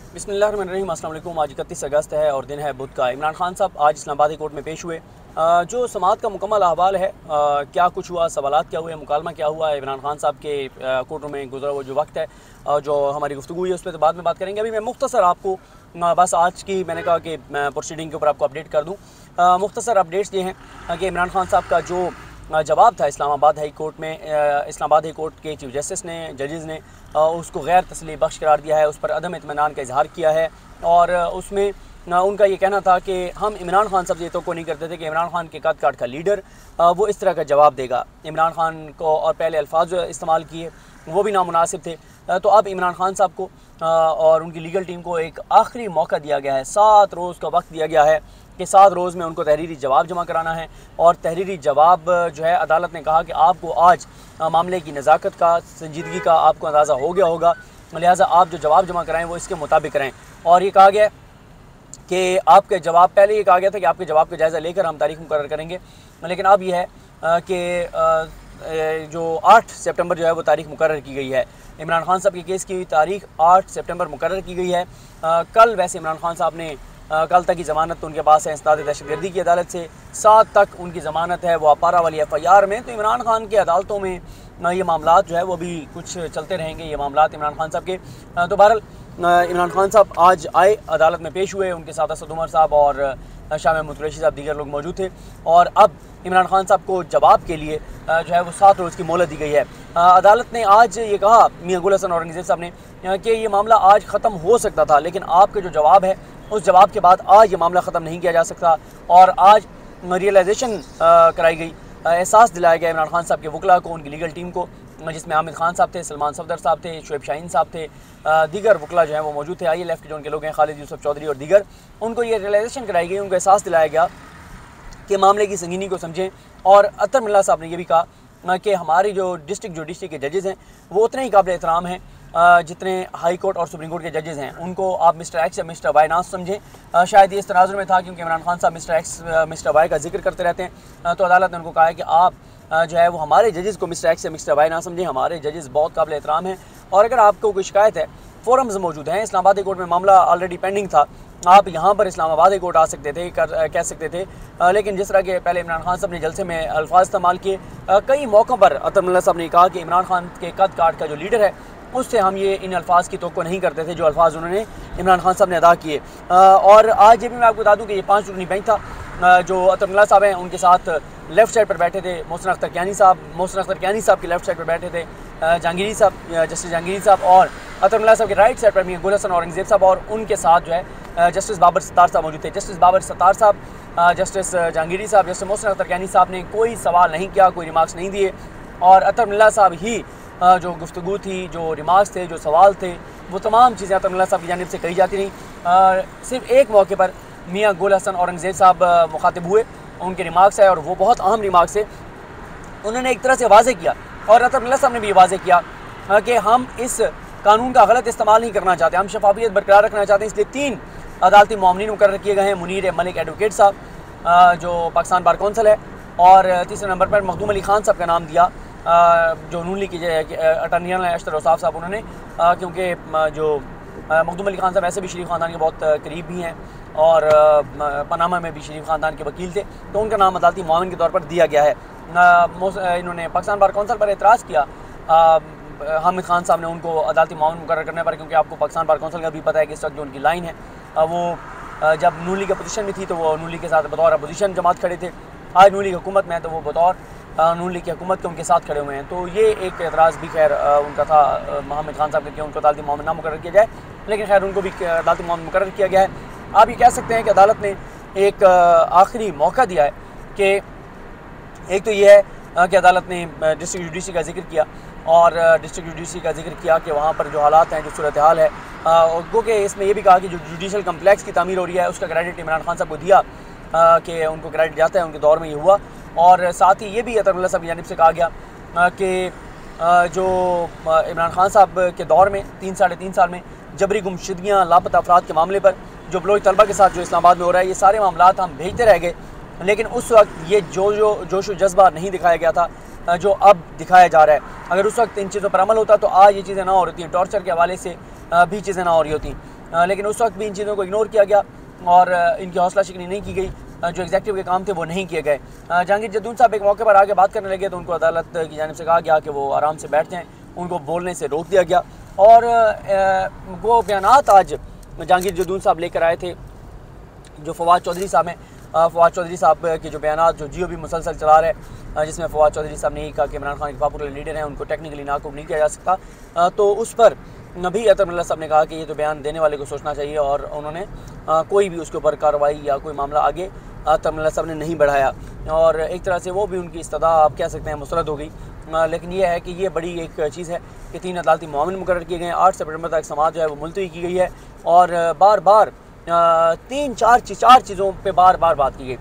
बिस्मिल्लाहिर्रहमानिर्रहीम। अस्सलाम वालेकुम। आज 31 अगस्त है और दिन है बुध का। इमरान खान साहब आज इस्लामाबाद कोर्ट में पेश हुए। जो समाअत का मुकम्मल अहवाल है, क्या कुछ हुआ, सवालात क्या हुए, मुकालमा क्या हुआ, इमरान खान साहब के कोर्ट रूम में गुजरा हुआ जो वक्त है, जो हमारी गुफ्तगू हुई है उस पर तो बाद में बात करेंगे। अभी मैं मुख्तसर आपको बस आज की मैंने कहा कि प्रोसीडिंग के ऊपर आपको अपडेट कर दूँ। मुख्तसर अपडेट्स ये हैं कि इमरान खान साहब का जो जवाब था इस्लामाबाद हाई कोर्ट में, इस्लामाबाद हाई कोर्ट के चीफ जस्टिस ने, जजेज़ ने उसको गैर तसली बख्श करार दिया है, उस पर अदम इत्मीनान का इजहार किया है। और उसमें उनका ये कहना था कि हम इमरान खान साहब ये तो नहीं करते थे कि इमरान खान के कद काट का लीडर वो इस तरह का जवाब देगा। इमरान खान को और पहले अल्फाज इस्तेमाल किए वो भी नामुनासिब थे। तो अब इमरान खान साहब को और उनकी लीगल टीम को एक आखिरी मौका दिया गया है, 7 रोज़ का वक्त दिया गया है कि 7 रोज़ में उनको तहरीरी जवाब जमा कराना है। और तहरीरी जवाब जो है, अदालत ने कहा कि आपको आज मामले की नज़ाकत का, संजीदगी का आपको अंदाज़ा हो गया होगा, लिहाजा आप जो जवाब जमा कराएँ वो इसके मुताबिक कराएँ। और ये कहा गया कि आपके जवाब, पहले ये कहा गया था कि आपके जवाब का जायज़ा लेकर हम तारीख मुकर्रर करेंगे, लेकिन अब यह है कि जो 8 सितंबर जो है वो तारीख मुकर्रर की गई है। इमरान खान साहब के केस की तारीख 8 सितंबर मुकर्रर की गई है। कल वैसे इमरान खान साहब ने कल तक की ज़मानत तो उनके पास है इंसदाद दहशतगर्दी की अदालत से, 7 तक उनकी ज़मानत है वो अपारा वाली FIR में। तो इमरान खान की अदालतों में ये मामलात जो है वो भी कुछ चलते रहेंगे, ये मामलात इमरान खान साहब के। तो बहरहाल इमरान खान साहब आज आए, अदालत में पेश हुए, उनके साथ असद उमर साहब और शाह महमूद कुरैशी साहब दीगर लोग मौजूद थे। और अब इमरान खान साहब को जवाब के लिए जो है वो 7 रोज़ की मोहलत दी गई है। अदालत ने आज ये कहा, मियां गुल हसन औरंगज़ेब साहब ने, कि ये मामला आज ख़त्म हो सकता था, लेकिन आपके जो जवाब है उस जवाब के बाद आज ये मामला ख़त्म नहीं किया जा सकता। और आज रियलाइजेशन कराई गई, एहसास दिलाया गया इमरान खान साहब के वकला को, उनकी लीगल टीम को, जिसमें आमिर खान साहब थे, सलमान सफदर साहब थे, शुएब शाहीन साहब थे, दीगर वकला जो हैं वो मौजूद थे, ILF के जो उनके लोग हैं, खालिद यूसुफ चौधरी और दीगर। उनको ये रियलाइजेशन कराई गई, उनको एहसास दिलाया गया कि मामले की संगीनी को समझें। और अतर मिल्ला साहब ने यह भी कहा कि हमारी जो डिस्ट्रिक्ट जुडिशरी के जजेज़ हैं वो उतने ही काबिल एहतराम हैं जितने हाई कोर्ट और सुप्रीम कोर्ट के जजेज़ हैं। उनको आप मिस्टर एक्स या मिस्टर वाई ना समझें। शायद ये इस तनाजुर में था क्योंकि इमरान खान साहब मिस्टर एक्स मिस्टर वाई का जिक्र करते रहते हैं। तो अदालत ने उनको कहा है कि आप जो है वो हमारे जजेज़ को मिस्टर एक्स या मिस्टर वाई ना समझें, हमारे जजेज़ बहुत काबिल एहतराम हैं। और अगर आपको कोई शिकायत है, फोरम्स मौजूद हैं। इस्लामाबाद कोर्ट में मामला ऑलरेडी पेंडिंग था, आप यहाँ पर इस्लामाबाद कोर्ट आ सकते थे, कह सकते थे, लेकिन जिस तरह के पहले इमरान खान साहब ने जलसे में अल्फाज इस्तेमाल किए, कई मौक़ों पर अतर मिल्ला साहब ने कहा कि इमरान खान के कद काट का जो लीडर है उससे हम ये इन अल्फाज की तवक्को नहीं करते थे जो अल्फाज उन्होंने इमरान खान साहब ने अदा किए। और आज ये भी मैं आपको बता दूँ कि ये 5 रुकनी बेंच था। जो अतर मिल्ला साहब हैं उनके साथ लेफ़्ट साइड पर बैठे थे मोहसिन अख्तर कियानी साहब के लेफ़्ट साइड पर बैठे थे जहांगीरी साहब, जस्टिस जहांगीरी साहब, और अतर मिल्ला साहब के राइट साइड पर मियां गुल हसन औरंगज़ेब साहब, और उनके साथ जो है जस्टिस बाबर सत्तार साहब मौजूद थे। जस्टिस बाबर सत्तार साहब, जस्टिस जहांगीरी साहब, जस्टिस मोहसिन अख्तर कियानी साहब ने कोई सवाल नहीं किया, कोई रिमार्क्स नहीं दिए। और अतर मिल्ला साहब ही जो गुफ्तगू थी, जो रिमार्क्स थे, जो सवाल थे, वो तमाम चीज़ें अतर मिल्ला साहब की जानिब से कही जाती रहीं। सिर्फ एक मौके पर मियां गुल हसन औरंगज़ेब साहब मुखातिब हुए, उनके रिमार्क्स है और वो बहुत अहम रिमार्क्स है। उन्होंने एक तरह से वाज़े किया, और अतर मिल्ला साहब ने भी वाज़े किया कि हम इस कानून का गलत इस्तेमाल नहीं करना चाहते, हम शफाफियत बरकरार रखना चाहते हैं। इसलिए 3 अदालती मामलीन मुकर्रर किए गए हैं। मुनीर मलिक एडवोकेट साहब जो पाकिस्तान बार कौंसल है, और तीसरे नंबर पर मखदूम अली खान साहब का नाम दिया जो नून लीग के अटर्नी जनरल अशतर औसाफ साहब, उन्होंने क्योंकि जो मखदूम अली खान साहब ऐसे भी शरीफ ख़ानदान के बहुत करीब भी हैं और पनामा में भी शरीफ ख़ानदान के वकील थे, तो उनका नाम अदालती मुआविन के तौर पर दिया गया है। इन्होंने पाकिस्तान बार कौंसल पर एतराज़ किया हामिद खान साहब ने उनको अदालती मुआविन मुकर्रर करने पर, क्योंकि आपको पाकिस्तान बार कौंसल का भी पता है कि इस वक्त जो उनकी लाइन है वो जब नून लीग अपोजिशन में थी तो वो नून लीग के साथ बतौर अपोजिशन जमात खड़े थे। आज नून लीग हुकूमत में है तो वो बतौर नून लीग की हुकूमत के उनके साथ खड़े हुए हैं। तो ये एक एतराज़ भी खैर उनका था हामिद खान साहब के, उनको अदालती मुआविन ना मुकर्रर किया जाए, लेकिन खैर उनको भी अदालती मुआविन मुकर्रर किया गया है। आप ये कह सकते हैं कि अदालत ने एक आखिरी मौका दिया है कि एक तो ये है कि अदालत ने डिस्ट्रिक्ट जुडिशरी का जिक्र किया, और डिस्ट्रिक्ट जुडिशरी का जिक्र किया कि वहाँ पर जो हालात हैं, जो सूरत हाल है, गो कि इसमें यह भी कहा कि जो जुडिशल कम्प्लेक्स की तामीर हो रही है उसका क्रेडिट इमरान खान साहब को दिया कि उनको क्रेडिट जाता है, उनके दौर में ये हुआ। और साथ ही ये भी अतर मिल्ला साहब की जानिब से कहा गया कि जो इमरान खान साहब के दौर में 3-3.5 साल में जबरी गुमशुदगियाँ, लापता अफराद के मामले पर, जो बलोच तलबा के साथ जो इस्लामाबाद में हो रहा है, ये सारे मामलात हम भेजते रह गए, लेकिन उस वक्त ये जोश व जज्बा नहीं दिखाया गया था जो अब दिखाया जा रहा है। अगर उस वक्त इन चीज़ों पर अमल होता तो आज ये चीज़ें ना हो रही, टॉर्चर के हवाले से भी चीज़ें ना हो रही होती। लेकिन उस वक्त भी इन चीज़ों को इग्नोर किया गया और इनकी हौसला शिकनी नहीं की गई। जो एग्जेक्टिव के काम थे वो नहीं किए गए। जहांगीर जद्दून साहब एक मौके पर आके बात करने लगे तो उनको अदालत की जानिब से कहा गया कि वो आराम से बैठ जाएँ, उनको बोलने से रोक दिया गया। और वो बयानात आज जहांगीर जद्दून साहब लेकर आए थे, जो फवाद चौधरी साहब हैं, फवाद चौधरी साहब के जो बयानात जो जियो भी मुसलसल चला रहे हैं, जिसमें फवाद चौधरी साहब ने यही कहा कि इमरान खान एक पॉपुलर लीडर हैं, उनको टेक्निकली नाकाम नहीं किया जा सकता, तो उस पर भी अतर मुल्ला साहब ने कहा कि ये तो बयान देने वाले को सोचना चाहिए और उन्होंने कोई भी उसके ऊपर कार्रवाई या कोई मामला आगे अतर मुल्ला साहब ने नहीं बढ़ाया और एक तरह से वो भी उनकी इस्तदा आप कह सकते हैं मुस्तरद हो गई। लेकिन ये है कि ये बड़ी एक चीज़ है कि 3 अदालती मुआविन मुकर्रर किए गए हैं। 8 सितंबर तक समाअत जो है वो मुलतवी की गई है और बार बार 4 चीज़ों पे बार बार बात की गई।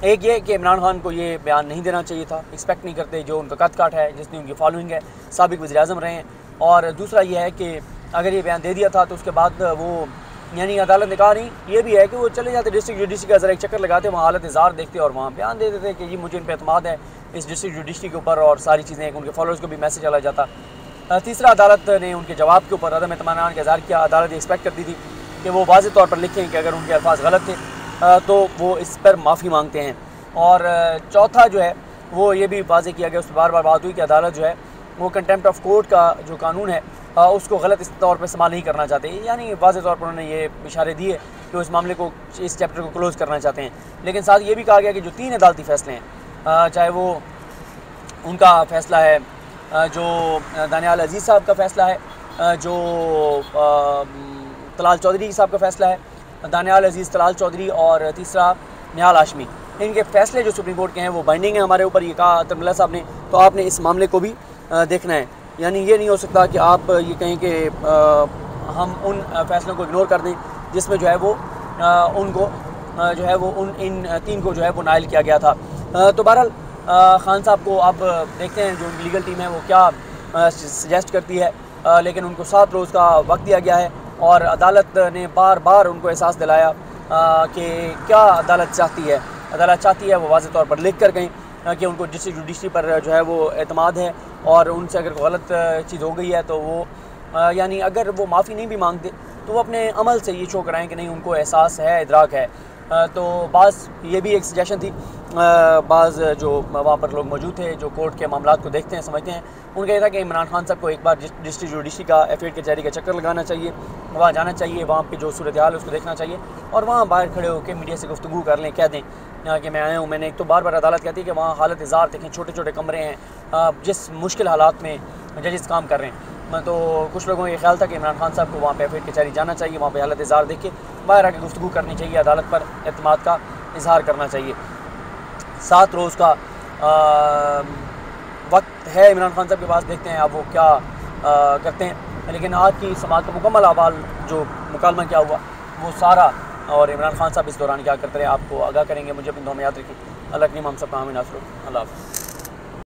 एक ये कि इमरान खान को ये बयान नहीं देना चाहिए था, एक्सपेक्ट नहीं करते, जो उनका कद काट है, जिसने उनकी फॉलोइंग है, साबिक वज़ीर-ए-आज़म रहे हैं। और दूसरा ये है कि अगर ये बयान दे दिया था तो उसके बाद वो यानी अदालत ने कहा नहीं, ये भी है कि वो चले जाते डिस्ट्रिक्ट जुडिशरी का ज़रा एक चक्कर लगाते, वहाँ हालत इज़हार देखते और वहाँ बयान दे देते कि जी मुझे इन पर एतमाद है इस डिस्ट्रिक्ट जुडिशरी के ऊपर और सारी चीज़ें, उनके फॉलोअर्स को भी मैसेज चला जाता। तीसरा, अदालत ने उनके जवाब के ऊपर अदम इत्मीनान का इज़हार किया। अदालत एक्सपेक्ट करती थी कि वो वाज़ेह तौर पर लिखें कि अगर उनके अल्फाज गलत थे तो वो इस पर माफ़ी मांगते हैं। और चौथा जो है वो ये भी वाज़ेह किया गया, उस पर बार बार बात हुई कि अदालत जो है वो कंटेम्प्ट ऑफ कोर्ट का जो कानून है उसको गलत इस तौर पर इस्तेमाल नहीं करना चाहते। यानी वाज़ेह तौर पर उन्होंने ये इशारे दिए कि उस मामले को, इस चैप्टर को क्लोज़ करना चाहते हैं। लेकिन साथ ये भी कहा गया कि जो 3 अदालती फ़ैसले हैं, चाहे वो उनका फ़ैसला है, जो दानियाल अजीज़ साहब का फ़ैसला है, जो तलाल चौधरी साहब का फ़ैसला है, दानियाल अजीज़, तलाल चौधरी और तीसरा निहाल हाशमी, इनके फ़ैसले जो सुप्रीम कोर्ट के हैं वो बाइंडिंग है हमारे ऊपर, ये कहा अतर मुल्ला साहब ने। तो आपने इस मामले को भी देखना है। यानी ये नहीं हो सकता कि आप ये कहें कि हम उन फ़ैसलों को इग्नोर कर दें जिसमें जो है वो उनको जो है वो इन 3 को जो है वो नाइल किया गया था। तो बहरहाल खान साहब को अब देखते हैं जो उनकी लीगल टीम है वो क्या सजेस्ट करती है, लेकिन उनको 7 रोज़ का वक्त दिया गया है और अदालत ने बार बार उनको एहसास दिलाया कि क्या अदालत चाहती है। अदालत चाहती है वो वाज़ेह तौर पर लिख कर कहें कि उनको डिस्ट्रिक्ट जुडिशरी पर जो है वो एतमाद है और उनसे अगर गलत चीज़ हो गई है तो वो यानी अगर वो माफ़ी नहीं भी मांगते तो वो अपने अमल से ये शो कराएँ कि नहीं उनको एहसास है, इदराक है। तो बाज़ ये भी एक सजेशन थी, बाज़ जो वहाँ पर लोग मौजूद थे जो कोर्ट के मामलात को देखते हैं, समझते हैं, उनका ये था कि इमरान खान साहब को एक बार डिस्ट्रिक्ट जुडिशरी का एफिडेविट कचहरी का चक्कर लगाना चाहिए, वहाँ जाना चाहिए, वहाँ पे जो सूरत हाल है उसको देखना चाहिए और वहाँ बाहर खड़े होकर मीडिया से गुफ्तगू कर लें, कह दें कि मैं आया हूँ। मैंने एक तो बार बार अदालत कहती है कि वहाँ हालत इज़हार देखें, छोटे छोटे कमरे हैं, जिस मुश्किल हालात में जजेस काम कर रहे हैं। तो कुछ लोगों का ये ख्याल था कि इमरान खान साहब को वहाँ पे एफिडेविट कचहरी जाना चाहिए, वहाँ पे हालत इज़हार देख के बाहर आके गुफ्तगू करनी चाहिए, अदालत पर एतमाद का इजहार करना चाहिए। 7 रोज़ का वक्त है इमरान खान साहब के पास, देखते हैं अब वो क्या करते हैं। लेकिन आज की समाअत का मुकम्मल अहवाल जो मुकालमा क्या हुआ वो सारा और इमरान खान साहब इस दौरान क्या करते रहे आपको आगाह करेंगे। मुझे अपनी दुआ में याद रखें। अल्लाह करीम हम सब का आमीन। अल्लाह हाफ़िज़।